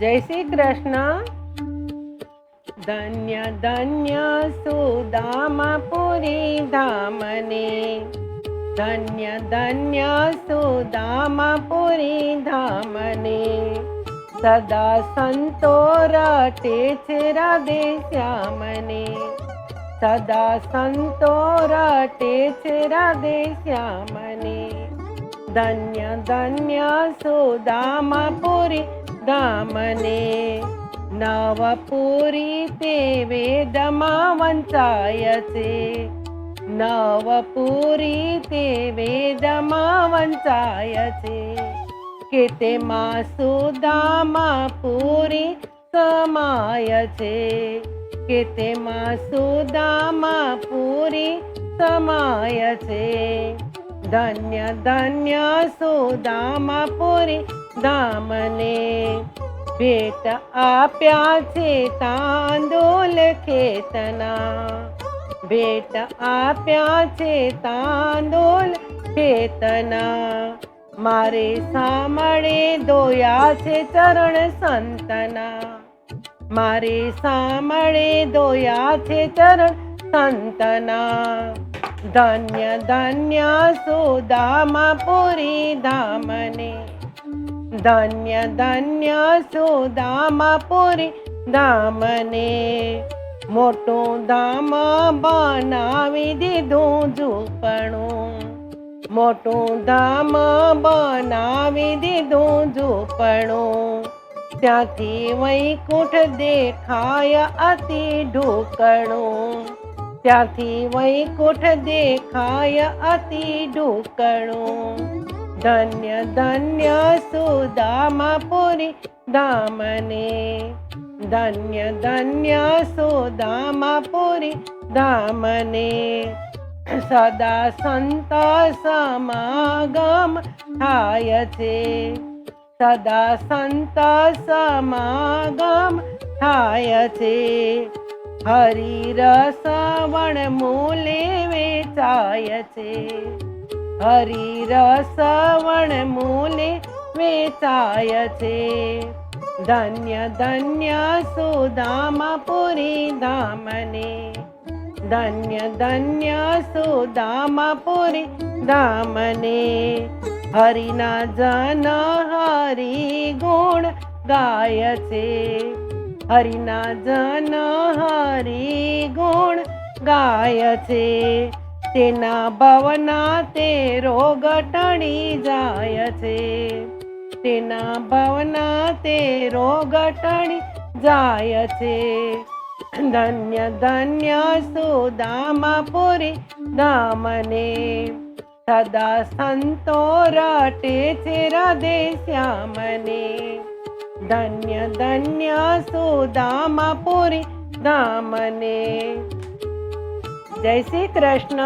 જય શ્રી કૃષ્ણ। ધન્ય ધન્ય સુદામાપુરી ધામને, ધન્ય ધન્ય સુદામાપુરી ધામને। સદા સંતો રટે છે રાધે શ્યામને, સદા સંતો રટે છે રાધે શ્યામને। ધન્ય ધન્ય સુદામાપુરી ધામને, નવપુરી તે વેદમાં વંચાય છે, નવપુરી તે વેદમાં વંચાય છે। કે તેમાં સુદામાપુરી સમાય છે, કે તેમાં સુદામાપુરી સમાય છે। ધન્ય ધન્ય સુદામાપુરી ધામને, ભેટ આપ્યા છે તાંદૂલ ખેતના, ભેટ આપ્યા છે તાંદૂલ ખેતના। મારે સામળે દોયા છે ચરણ સંતના, મારે સામળે દોયા છે ચરણ સંતના। ધન્ય ધન્ય સુદામાપુરી ધામને, ધન્ય ધન્ય સુદામાપુરી ધામને। મોટું ધામ બનાવી દીધું ઝૂંપણું, મોટું ધામ બનાવી દીધું ઝૂંપણું। ત્યાંથી વૈકુંઠ દેખાય અતિ ઢૂકણું, ત્યાંથી વૈકુંઠ દેખાય અતિ ઢૂકણું। ધન્ય ધન્ય સુદામાપુરી ધામને, ધન્ય ધન્ય સુદામાપુરી ધામને। સદા સંત સમાગમ થાય છે, સદા સંત સમાગમ થાય છે। હરિ રસ વણમૂલે વેચાય છે, હરિ રસ વણમૂલે વેચાય છે। ધન્ય ધન્ય સુદામાપુરી ધામને, ધન્ય ધન્ય સુદામાપુરી ધામને। હરિના જન હરિ ગુણ ગાય છે, હરિના જન હરિ ગુણ ગાય છે। તેના ભવના તે રોગ ટળી જાય છે, તેના ભવના તે રોગ ટળી જાય છે। ધન્ય ધન્ય સુદામાપુરી ધામને, સદા સંતો રટે છે રાધે શ્યામને। ધન્ય ધન્ય સુદામાપુરી ધામને। જય શ્રી કૃષ્ણ।